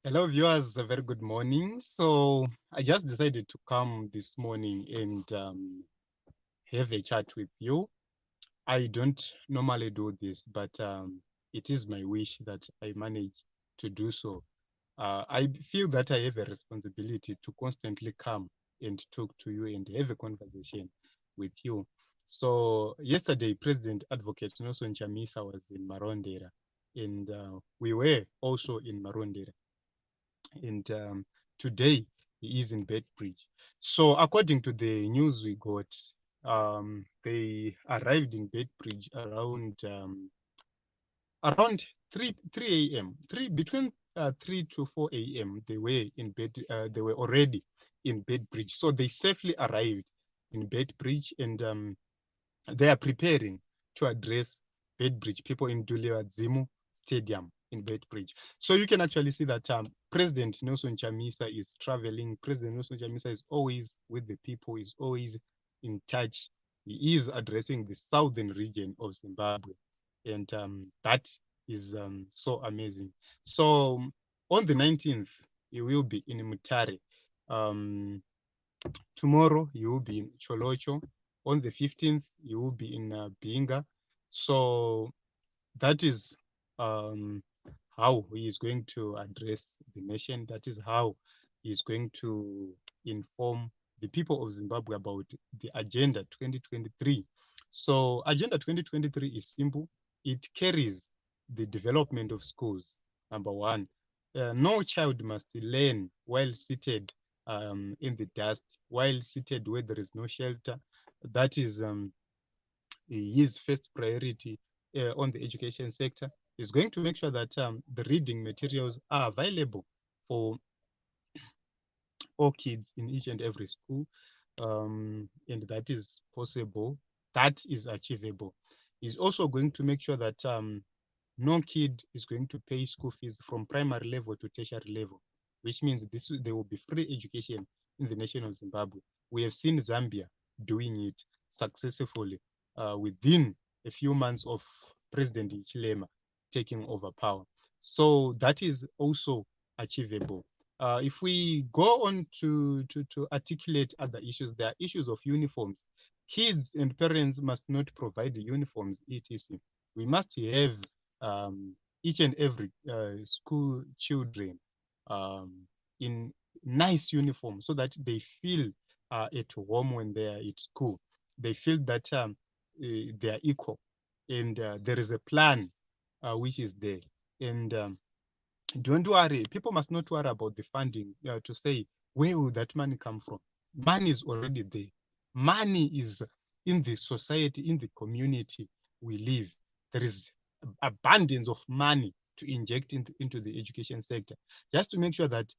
Hello, viewers. A very good morning. So I just decided to come this morning and have a chat with you. I don't normally do this, but it is my wish that I manage to do so. I feel that I have a responsibility to constantly come and talk to you and have a conversation with you. So yesterday, President Advocate Nelson Chamisa was in Marondera, and we were also in Marondera. And today he is in Beitbridge. So according to the news we got, they arrived in Beitbridge around 3 a.m. Three between 3 to 4 a.m. They were in bed. They were already in Beitbridge, so they safely arrived in Beitbridge, and they are preparing to address Beitbridge people in Zimu Stadium in Beitbridge. So you can actually see that President Nelson Chamisa is traveling. President Nelson Chamisa is always with the people, is always in touch. He is addressing the southern region of Zimbabwe. And that is so amazing. So on the 19th, he will be in Mutare. Um, Tomorrow you will be in Cholocho. On the 15th, you will be in Binga. So that is um, how he is going to address the nation. That is how he is going to inform the people of Zimbabwe about the Agenda 2023. So Agenda 2023 is simple. It carries the development of schools, number one. No child must learn while seated in the dust, while seated where there is no shelter. That is his first priority on the education sector. Is going to make sure that the reading materials are available for all kids in each and every school, and that is possible, that is achievable. Is also going to make sure that no kid is going to pay school fees from primary level to tertiary level, which means there will be free education in the nation of Zimbabwe. We have seen Zambia doing it successfully within a few months of President Chilema taking over power. So that is also achievable. If we go on to articulate other issues, there are issues of uniforms. Kids and parents must not provide the uniforms, etc. We must have each and every school children um, in nice uniform so that they feel at home when they are at school. They feel that they are equal, and there is a plan which is there. And don't worry, people must not worry about the funding to say, where will that money come from? Money is already there. Money is in the society, in the community we live. There is abundance of money to inject into the education sector, just to make sure that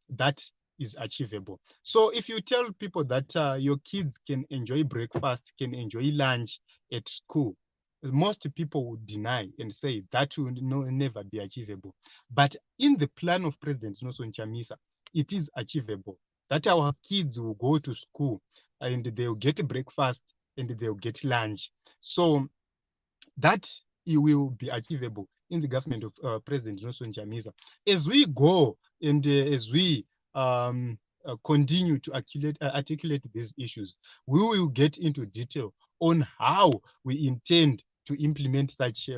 that is achievable. So if you tell people that your kids can enjoy breakfast, can enjoy lunch at school, most people would deny and say that will never be achievable. But in the plan of President Nelson Chamisa, it is achievable that our kids will go to school and they'll get breakfast and they'll get lunch. So that it will be achievable in the government of President Nelson Chamisa. As we go and as we continue to articulate these issues, we will get into detail on how we intend to implement such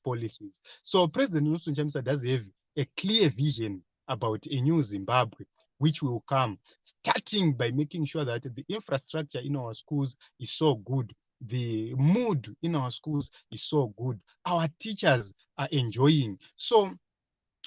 policies. So President Nelson Chamisa does have a clear vision about a new Zimbabwe, which will come, starting by making sure that the infrastructure in our schools is so good, the mood in our schools is so good, our teachers are enjoying. So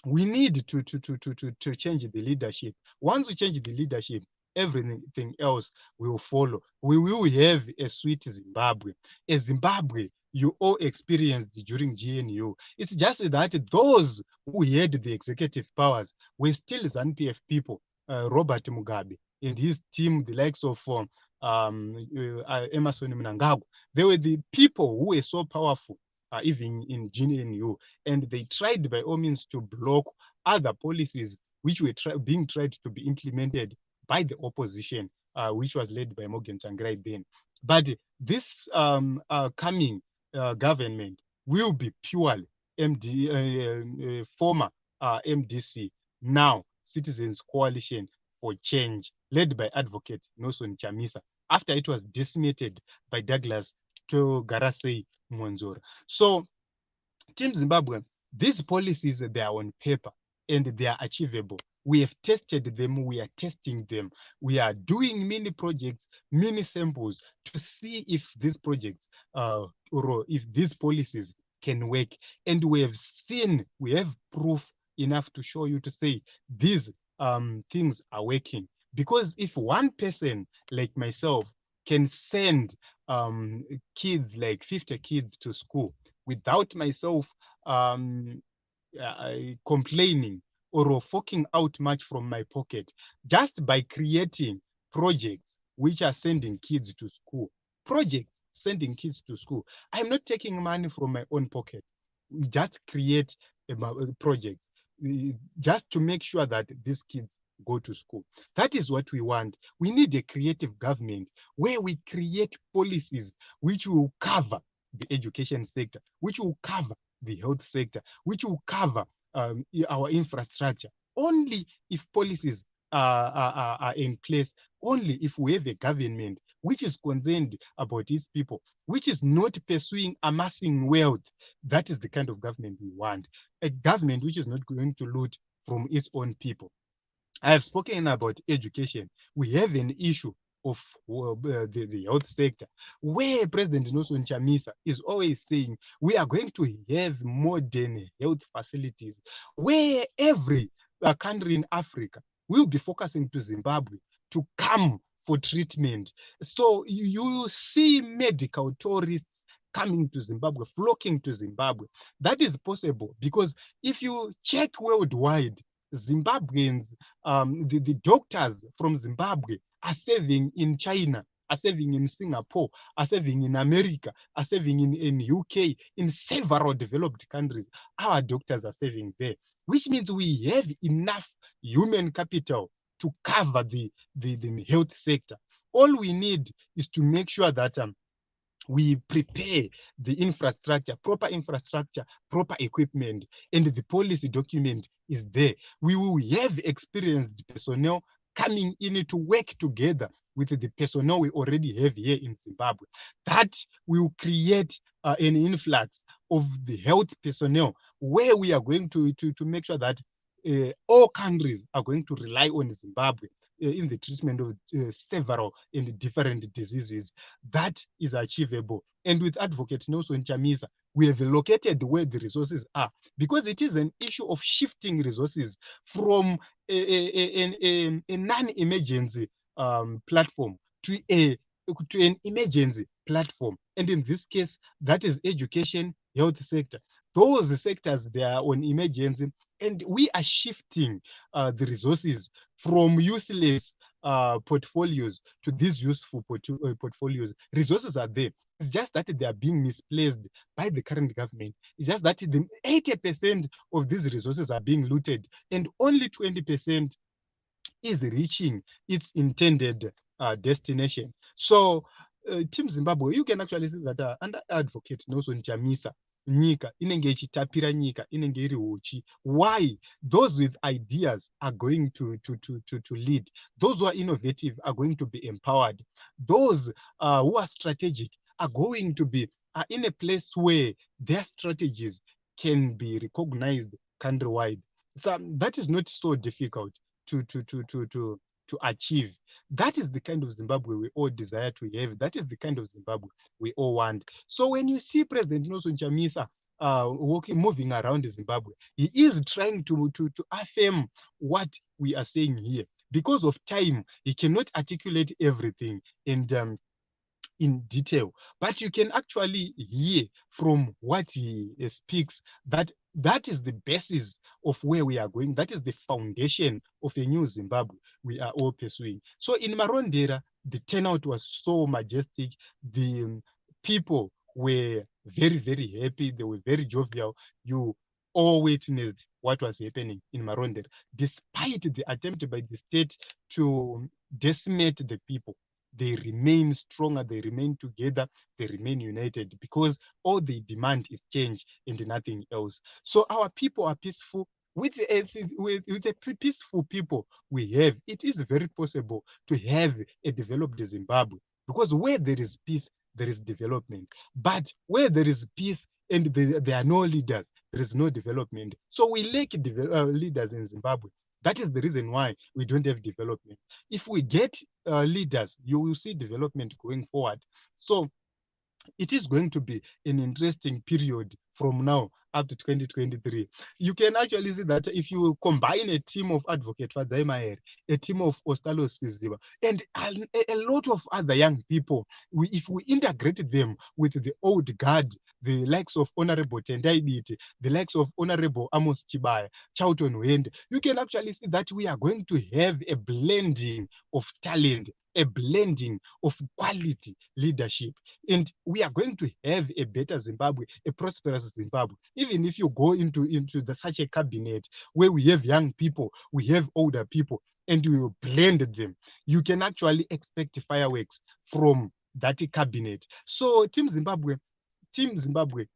we need to change the leadership. Once we change the leadership, everything else will follow. We will have a sweet Zimbabwe, a Zimbabwe you all experienced during GNU. It's just that those who had the executive powers were still ZANU-PF people, Robert Mugabe and his team, the likes of Emerson Mnangagwa. They were the people who were so powerful, even in GNU, and they tried by all means to block other policies which were being tried to be implemented by the opposition, which was led by Morgan Tsvangirai then. But this coming government will be purely former MDC, now Citizens Coalition for Change, led by Advocate Nelson Chamisa, after it was decimated by Douglas Togarasei Monzora. So, Team Zimbabwe, these policies, they are on paper and they are achievable. We have tested them, we are testing them. We are doing mini projects, mini samples to see if these projects or if these policies can work. And we have seen, we have proof enough to show you to say these things are working. Because if one person like myself can send kids, like 50 kids to school, without myself complaining or forking out much from my pocket, just by creating projects which are sending kids to school. Projects sending kids to school. I'm not taking money from my own pocket. We just create projects just to make sure that these kids go to school. That is what we want. We need a creative government where we create policies which will cover the education sector, which will cover the health sector, which will cover our infrastructure. Only if policies are in place, only if we have a government which is concerned about its people, which is not pursuing amassing wealth, that is the kind of government we want. A government which is not going to loot from its own people. I have spoken about education. We have an issue of the health sector, where President Nelson Chamisa is always saying we are going to have modern health facilities, where every country in Africa will be focusing to Zimbabwe to come for treatment. So you see medical tourists coming to Zimbabwe, flocking to Zimbabwe. That is possible because if you check worldwide, Zimbabweans, the doctors from Zimbabwe are serving in China, are serving in Singapore, are serving in America, are serving in UK, in several developed countries. Our doctors are serving there, which means we have enough human capital to cover the health sector. All we need is to make sure that we prepare the infrastructure, proper equipment, and the policy document is there. We will have experienced personnel coming in to work together with the personnel we already have here in Zimbabwe. That will create an influx of the health personnel, where we are going to make sure that all countries are going to rely on Zimbabwe in the treatment of several and different diseases. That is achievable. And with Advocate Nelson Chamisa, we have located where the resources are, because it is an issue of shifting resources from a non-emergency platform to an emergency platform. And in this case, that is education, health sector. Those sectors, they are on emergency, and we are shifting the resources from useless portfolios to these useful portfolios. Resources are there. It's just that they are being misplaced by the current government. It's just that the 80% of these resources are being looted, and only 20% is reaching its intended destination. So, Team Zimbabwe, you can actually see that under Advocate Nelson Chamisa, nyika inenge ichitapira nyika inenge iri uchi. Why? Those with ideas are going to lead. Those who are innovative are going to be empowered. Those who are strategic are going to be in a place where their strategies can be recognized countrywide. So that is not so difficult to achieve. That is the kind of Zimbabwe we all desire to have. That is the kind of Zimbabwe we all want. So when you see President Nelson Chamisa moving around Zimbabwe, he is trying to affirm what we are saying here. Because of time, he cannot articulate everything and in detail, but you can actually hear from what he speaks that that is the basis of where we are going. That is the foundation of a new Zimbabwe we are all pursuing. So in Marondera, the turnout was so majestic. The people were very, very happy. They were very jovial. You all witnessed what was happening in Marondera, despite the attempt by the state to decimate the people. they remain stronger, they remain together, they remain united, because all they demand is change and nothing else. So our people are peaceful. With the peaceful people we have, it is very possible to have a developed Zimbabwe, because where there is peace, there is development. But where there is peace and there are no leaders, there is no development. So we lack leaders in Zimbabwe. That is the reason why we don't have development. If we get leaders, you will see development going forward. So it is going to be an interesting period from now up to 2023. You can actually see that if you combine a team of Advocate Fadzai Mahere, a team of Ostalos Siziba, and a lot of other young people, if we integrate them with the old guard, the likes of Honorable Tendai Biti, the likes of Honorable Amos Chibaya, Charlton Wende, you can actually see that we are going to have a blending of talent, a blending of quality leadership. And we are going to have a better Zimbabwe, a prosperous Zimbabwe. Even if you go into such a cabinet where we have young people, we have older people, and we will blend them, you can actually expect fireworks from that cabinet. So Team Zimbabwe,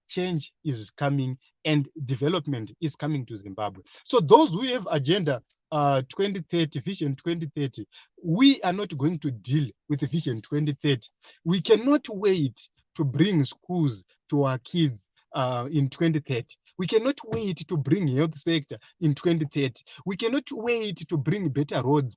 change is coming and development is coming to Zimbabwe. So those who have agenda 2030, Vision 2030, we are not going to deal with Vision 2030. We cannot wait to bring schools to our kids in 2030. We cannot wait to bring health sector in 2030. We cannot wait to bring better roads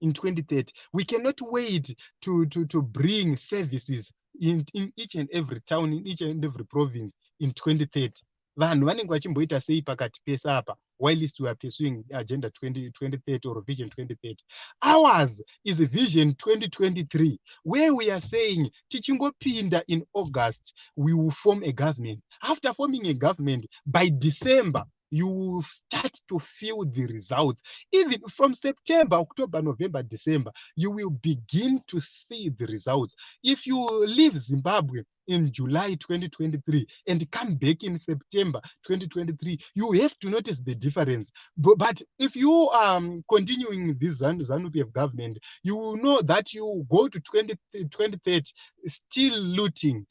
in 2030. We cannot wait to bring services in each and every town, in each and every province in 2030. Vanhu vanenge vachimboita sei pakati pese apa while we are pursuing agenda 2030 or vision 2030. Ours is vision 2023, where we are saying tichingopinda in August we will form a government. After forming a government, by December you will start to feel the results. Even from September, October, November, December, you will begin to see the results. If you leave Zimbabwe in July 2023 and come back in September 2023, you have to notice the difference. But if you are continuing this ZANU-PF government, you will know that you go to 2030 still looting.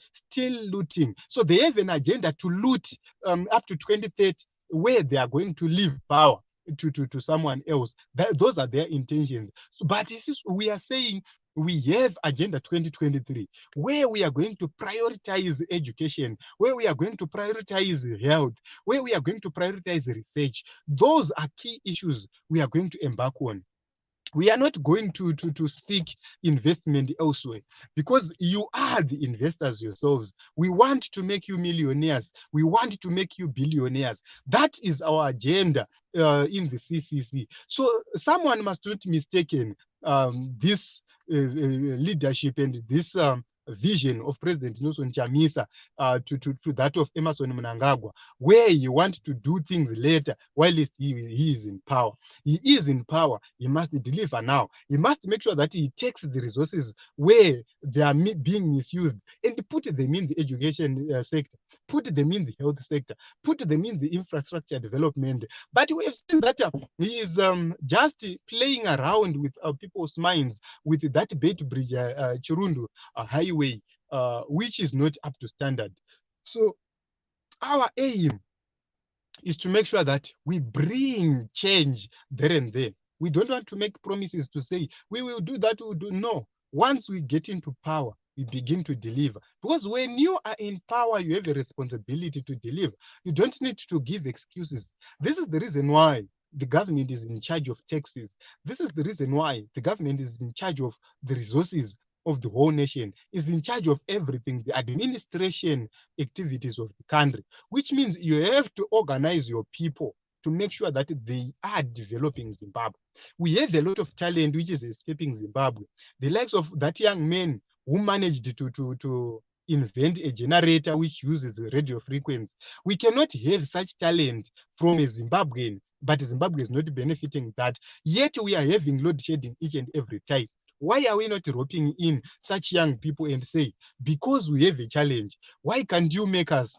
So they have an agenda to loot up to 2030, where they are going to leave power to someone else. Those are their intentions. So, but we are saying we have Agenda 2023, where we are going to prioritize education, where we are going to prioritize health, where we are going to prioritize research. Those are key issues we are going to embark on. We are not going to seek investment elsewhere, because you are the investors yourselves. We want to make you millionaires. We want to make you billionaires. That is our agenda in the CCC. So someone must not mistaken this leadership and this vision of President Nelson Chamisa to that of Emerson Mnangagwa, where he wants to do things later while he is in power. He is in power. He must deliver now. He must make sure that he takes the resources where they are being misused and put them in the education sector, put them in the health sector, put them in the infrastructure development. But we have seen that he is just playing around with people's minds with that Beitbridge Chirundu highway, which is not up to standard. So our aim is to make sure that we bring change there and there. We don't want to make promises to say we will do that, we will do. No. Once we get into power, we begin to deliver. Because when you are in power, you have a responsibility to deliver. You don't need to give excuses. This is the reason why the government is in charge of taxes. This is the reason why the government is in charge of the resources of the whole nation, is in charge of everything, the administration activities of the country, which means you have to organize your people to make sure that they are developing Zimbabwe. We have a lot of talent which is escaping Zimbabwe. The likes of that young man who managed to invent a generator which uses radio frequency. We cannot have such talent from a Zimbabwean, but Zimbabwe is not benefiting that. Yet we are having load shedding each and every time. Why are we not roping in such young people and say, because we have a challenge, why can't you make us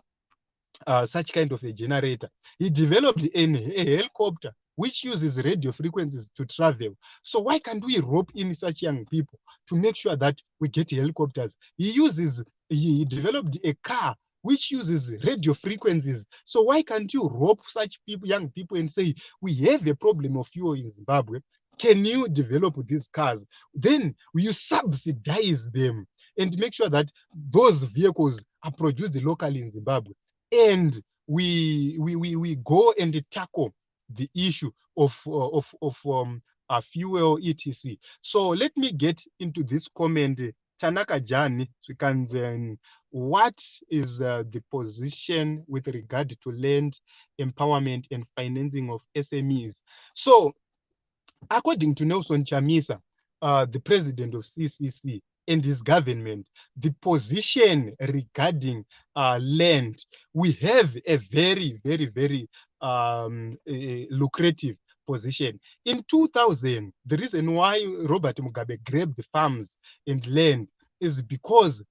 such kind of a generator? He developed a helicopter which uses radio frequencies to travel. So why can't we rope in such young people to make sure that we get helicopters? He developed a car which uses radio frequencies. So why can't you rope such people, young people, and say, we have a problem of fuel in Zimbabwe. Can you develop these cars? Then you subsidize them and make sure that those vehicles are produced locally in Zimbabwe. And we go and tackle the issue of fuel, etc. So let me get into this comment. Tanaka Jani, what is the position with regard to land empowerment and financing of SMEs? So according to Nelson Chamisa, the president of CCC, and his government, the position regarding land, we have a very lucrative position. In 2000, the reason why Robert Mugabe grabbed the farms and land is because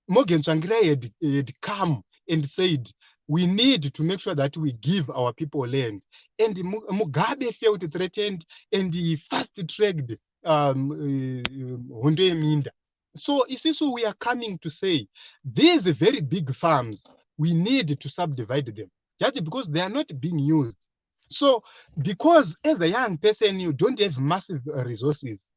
Morgan Tsvangirai had come and said, we need to make sure that we give our people land. And Mugabe felt threatened, and he fast-tracked Hondo Minda. So Isisu, we are coming to say, these very big farms, we need to subdivide them, just because they are not being used. So because as a young person, you don't have massive resources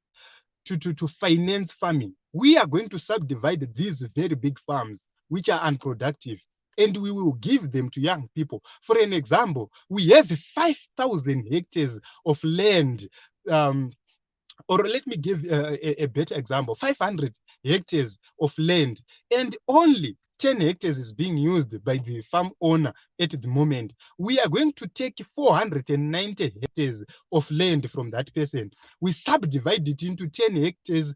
to finance farming, we are going to subdivide these very big farms, which are unproductive, and we will give them to young people. For an example, we have 5,000 hectares of land, or let me give a better example, 500 hectares of land, and only 10 hectares is being used by the farm owner at the moment. We are going to take 490 hectares of land from that person. We subdivide it into 10 hectares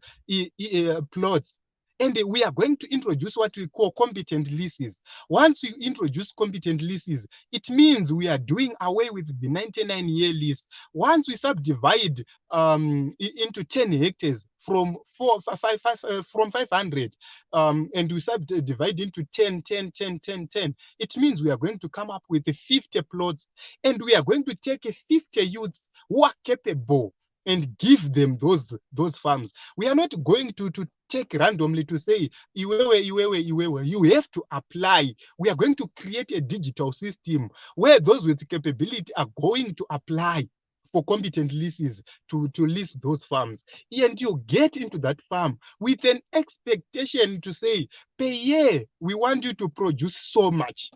plots. And we are going to introduce what we call competent leases. Once we introduce competent leases, it means we are doing away with the 99-year lease. Once we subdivide into 10 hectares from 500, and we subdivide into 10, it means we are going to come up with 50 plots, and we are going to take 50 youths who are capable and give them those farms. We are not going to take randomly to say, Iwewe, you have to apply. We are going to create a digital system where those with capability are going to apply for competent leases to lease those farms. And you get into that farm with an expectation to say, per year, we want you to produce so much.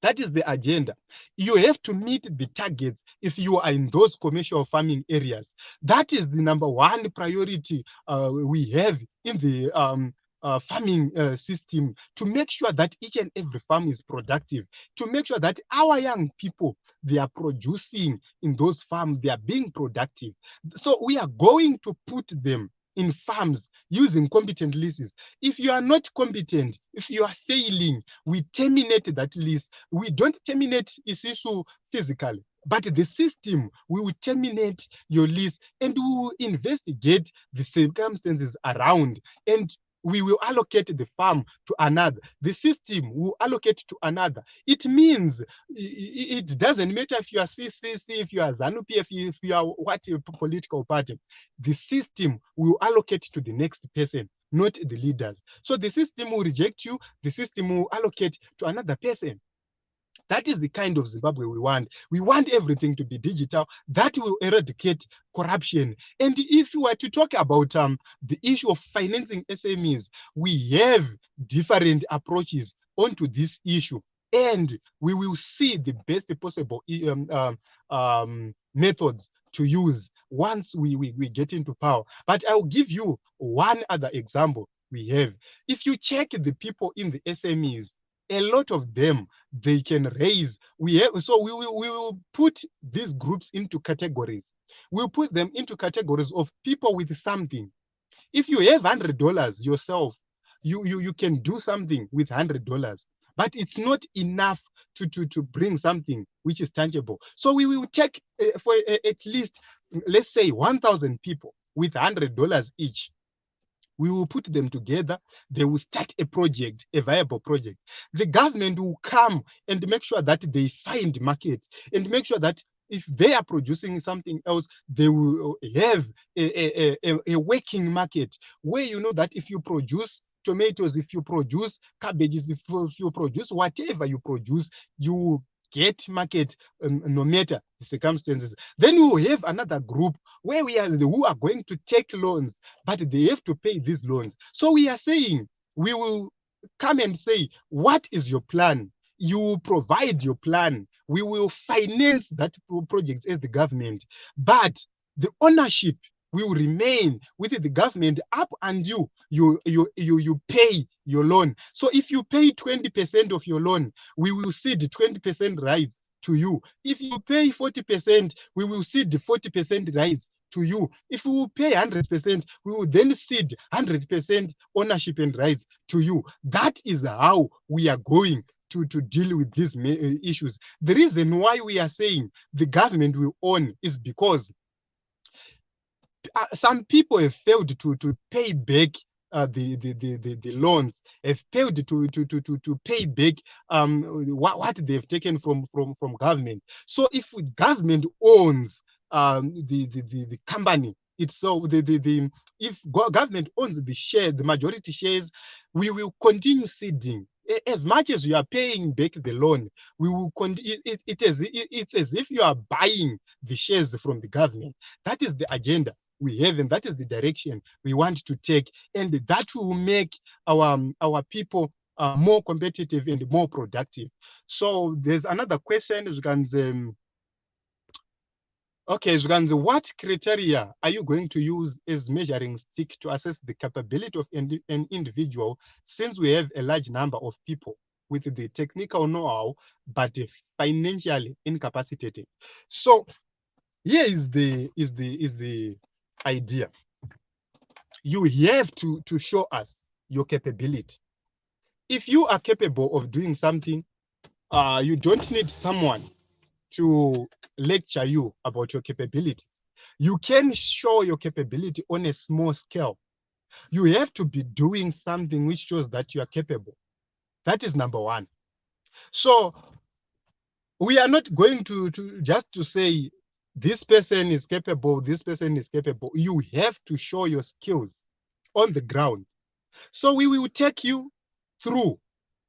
That is the agenda. You have to meet the targets if you are in those commercial farming areas. That is the number one priority we have in the farming system, to make sure that each and every farm is productive, to make sure that our young people, they are producing in those farms, they are being productive. So we are going to put them in farms using competent leases. If you are not competent, if you are failing, we terminate that lease. We don't terminate Isisu physically, but the system, we will terminate your lease, and we will investigate the circumstances around, and we will allocate the farm to another. The system will allocate to another. It means it doesn't matter if you are CCC, if you are ZANU-PF, if you are what political party. The system will allocate to the next person, not the leaders. So the system will reject you, the system will allocate to another person. That is the kind of Zimbabwe we want. We want everything to be digital. That will eradicate corruption. And if you were to talk about the issue of financing SMEs, we have different approaches onto this issue. And we will see the best possible methods to use once we get into power. But I'll give you one other example we have. If you check the people in the SMEs, a lot of them, they can raise. So we will put these groups into categories. We'll put them into categories of people with something. If you have $100 yourself, you can do something with $100, but it's not enough to bring something which is tangible. So we will take for at least, let's say, 1,000 people with $100 each. We will put them together. They will start a project, a viable project. The government will come and make sure that they find markets and make sure that If they are producing something else, they will have a working market where you know that if you produce tomatoes, if you produce cabbages, if you produce whatever you produce, you get market no matter the circumstances. Then we will have another group where who are going to take loans, but they have to pay these loans. So we are saying we will come and say, what is your plan? You provide your plan. We will finance that project as the government, but the ownership will remain with the government up and you pay your loan. So if you pay 20% of your loan, we will cede 20% rights to you. If you pay 40%, we will cede the 40% rights to you. If we will pay 100%, we will then cede 100% ownership and rights to you. That is how we are going to deal with these issues. The reason why we are saying the government will own is because some people have failed to pay back the loans, have failed to pay back what they've taken from government. So if government owns the company itself, if government owns the share, the majority shares, we will continue seeding. As much as you are paying back the loan, we will it's as if you are buying the shares from the government. That is the agenda we have, and that is the direction we want to take, and that will make our people more competitive and more productive. So there's another question. Okay, Zhuganzi, what criteria are you going to use as measuring stick to assess the capability of an individual, since we have a large number of people with the technical know-how but financially incapacitated? So here is the idea. You have to show us your capability. If you are capable of doing something, you don't need someone to lecture you about your capabilities. You can show your capability on a small scale. You have to be doing something which shows that you are capable. That is number one. So we are not going to just to say this person is capable, this person is capable. You have to show your skills on the ground. So we will take you through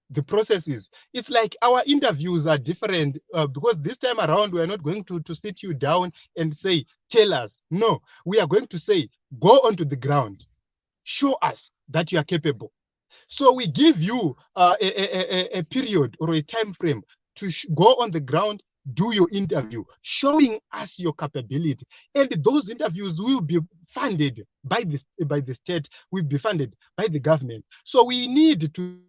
the processes. It's like our interviews are different because this time around, we are not going to sit you down and say, tell us. No, we are going to say, go onto the ground, show us that you are capable. So we give you a period or a time frame to go on the ground, do your interview, showing us your capability. And those interviews will be funded by the state, will be funded by the government. So we need to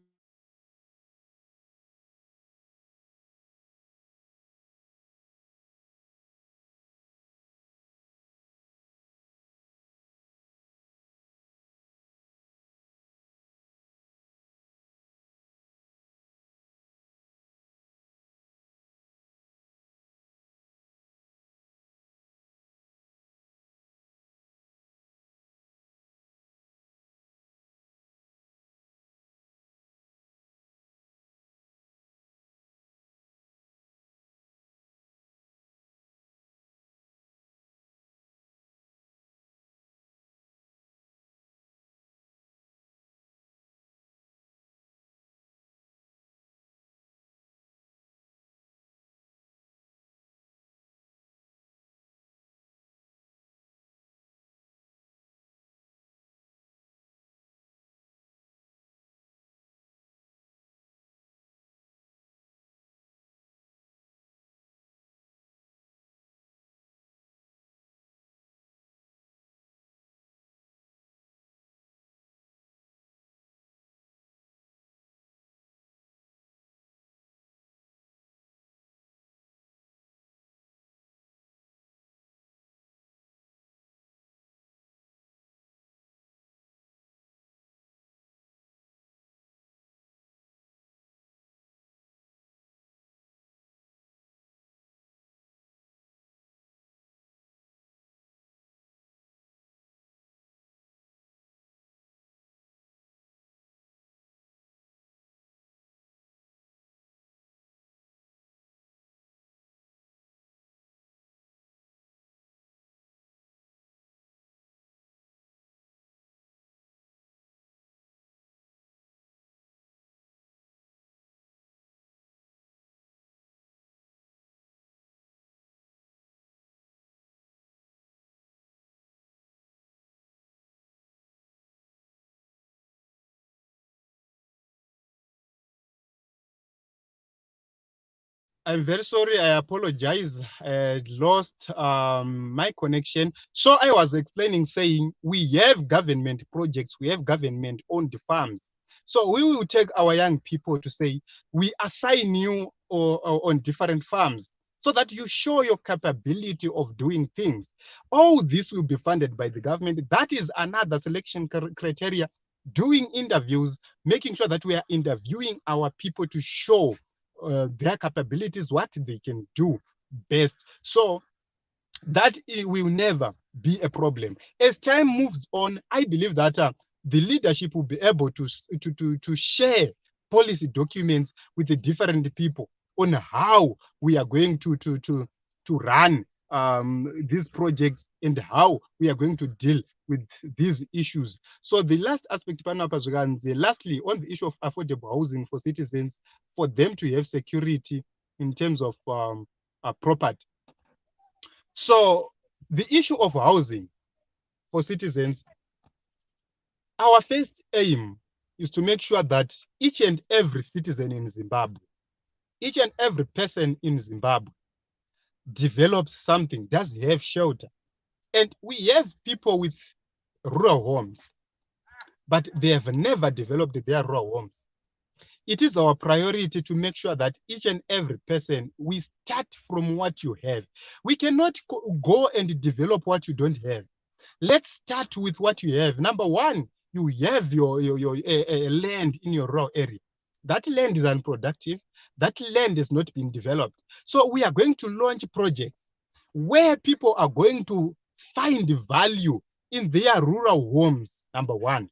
I'm very sorry. I apologize. I lost my connection. So I was explaining, saying we have government projects, we have government-owned farms. So we will take our young people to say, we assign you on different farms so that you show your capability of doing things. All this will be funded by the government. That is another selection criteria. Doing interviews, making sure that we are interviewing our people to show their capabilities, what they can do best. So that will never be a problem. As time moves on, I believe that the leadership will be able to share policy documents with the different people on how we are going to run these projects and how we are going to deal with these issues. So the last aspect, lastly, on the issue of affordable housing for citizens, for them to have security in terms of property. So the issue of housing for citizens, our first aim is to make sure that each and every citizen in Zimbabwe, each and every person in Zimbabwe develops something, does have shelter. And we have people with rural homes, but they have never developed their rural homes. It is our priority to make sure that each and every person, we start from what you have. We cannot go and develop what you don't have. Let's start with what you have. Number one, you have your land in your rural area. That land is unproductive. That land has not been developed. So we are going to launch projects where people are going to find value in their rural homes, number one.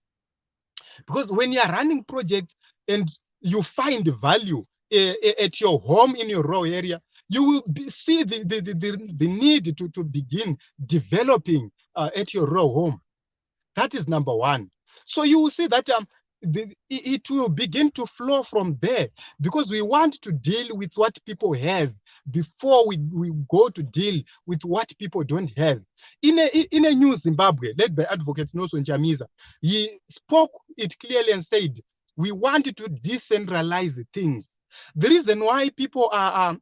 Because when you are running projects and you find value at your home in your rural area, you will see the need to begin developing at your rural home. That is number one. So you will see that it will begin to flow from there, because we want to deal with what people have before we go to deal with what people don't have. In a new Zimbabwe, led by Advocate Nelson Chamisa, he spoke it clearly and said, we want to decentralize things. The reason why people are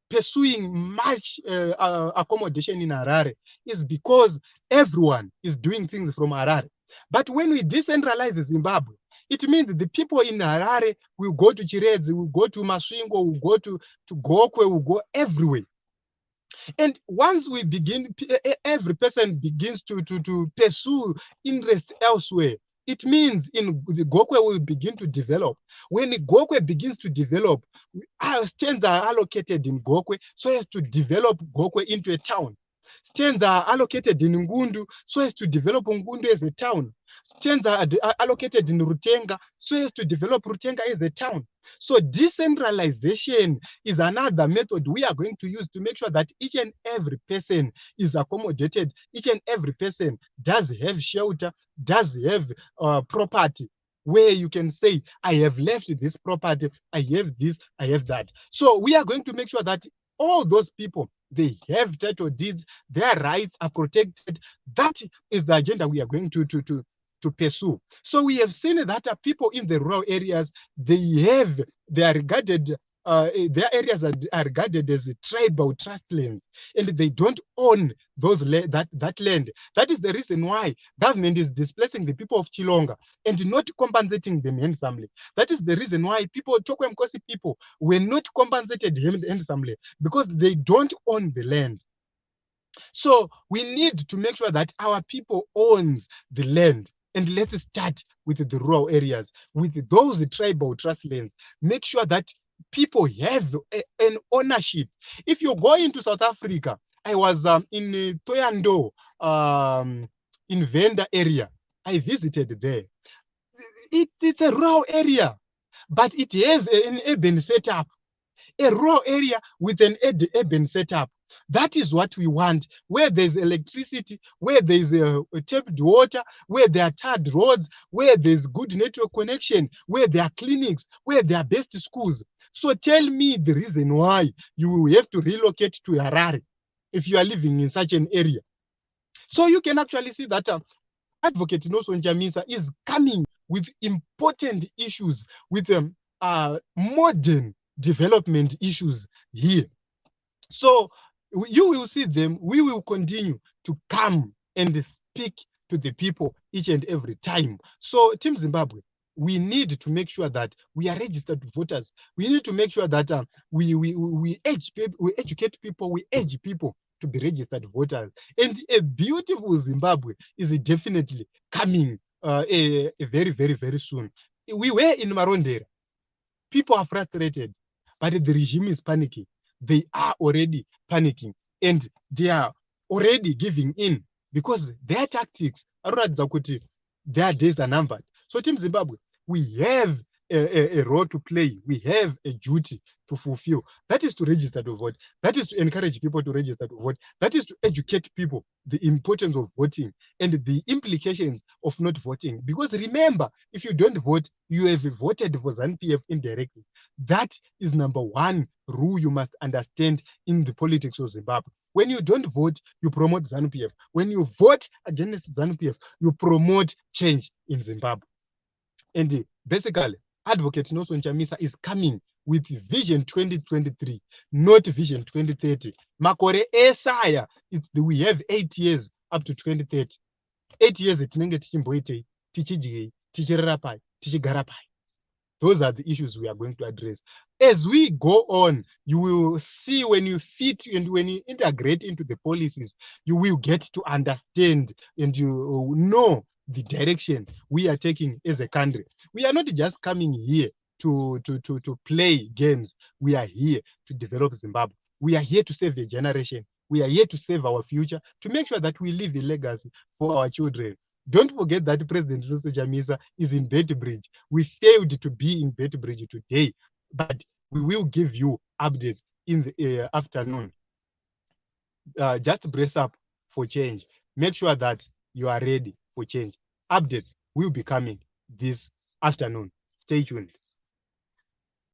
pursuing much accommodation in Harare is because everyone is doing things from Harare. But when we decentralize Zimbabwe, it means the people in Harare will go to Chiredzi, will go to Masvingo, will go to Gokwe, will go everywhere. And once we begin, every person begins to pursue interests elsewhere. It means in the Gokwe will begin to develop. When the Gokwe begins to develop, stands are allocated in Gokwe so as to develop Gokwe into a town. Stands are allocated in Ngundu so as to develop Ngundu as a town. Stands are allocated in Rutenga so as to develop Rutenga as a town. So decentralization is another method we are going to use to make sure that each and every person is accommodated. Each and every person does have shelter, does have property where you can say, I have left this property, I have this, I have that. So we are going to make sure that all those people, they have title deeds, their rights are protected. That is the agenda we are going to pursue. So we have seen that people in the rural areas, they are regarded, their areas are regarded as tribal trust lands, and they don't own that land. That is the reason why government is displacing the people of Chilonga and not compensating them handsomely. That is the reason why Chokwe Mkosi people were not compensated handsomely, because they don't own the land. So we need to make sure that our people owns the land. And let's start with the rural areas, with those tribal trust lands. Make sure that people have an ownership. If you go into South Africa, I was in Toyando, in Venda area. I visited there. It's a rural area, but it has an urban setup. A rural area with an urban setup. That is what we want, where there's electricity, where there's tapped water, where there are tarred roads, where there's good network connection, where there are clinics, where there are best schools. So tell me the reason why you have to relocate to Harare if you are living in such an area. So you can actually see that Advocate Nelson Chamisa is coming with important issues, with modern development issues here. So you will see them. We will continue to come and speak to the people each and every time. So Team Zimbabwe, we need to make sure that we are registered voters. We need to make sure that we educate people, we urge people to be registered voters. And a beautiful Zimbabwe is definitely coming a very, very, very soon. We were in Marondera. People are frustrated, but the regime is panicking. They are already panicking, and they are already giving in because their tactics are their days are numbered. So Team Zimbabwe, we have a role to play. We have a duty to fulfill. That is to register to vote. That is to encourage people to register to vote. That is to educate people the importance of voting and the implications of not voting. Because remember, if you don't vote, you have voted for ZANU-PF indirectly. That is number one rule you must understand in the politics of Zimbabwe. When you don't vote, you promote ZANU-PF. When you vote against ZANU-PF, you promote change in Zimbabwe. And basically, Advocate Nelson Chamisa is coming with Vision 2023, not Vision 2030. Makore esaya, we have 8 years up to 2030. 8 years tinenge tichimboitei, tichidyei, tichirarapai, tichigarapai. Those are the issues we are going to address. As we go on, you will see when you fit and when you integrate into the policies, you will get to understand and you know the direction we are taking as a country. We are not just coming here to play games. We are here to develop Zimbabwe. We are here to save a generation. We are here to save our future, to make sure that we leave a legacy for our children. Don't forget that President Chamisa is in Beitbridge. We failed to be in Beitbridge today, but we will give you updates in the afternoon. Just brace up for change. Make sure that you are ready for change. Updates will be coming this afternoon. Stay tuned.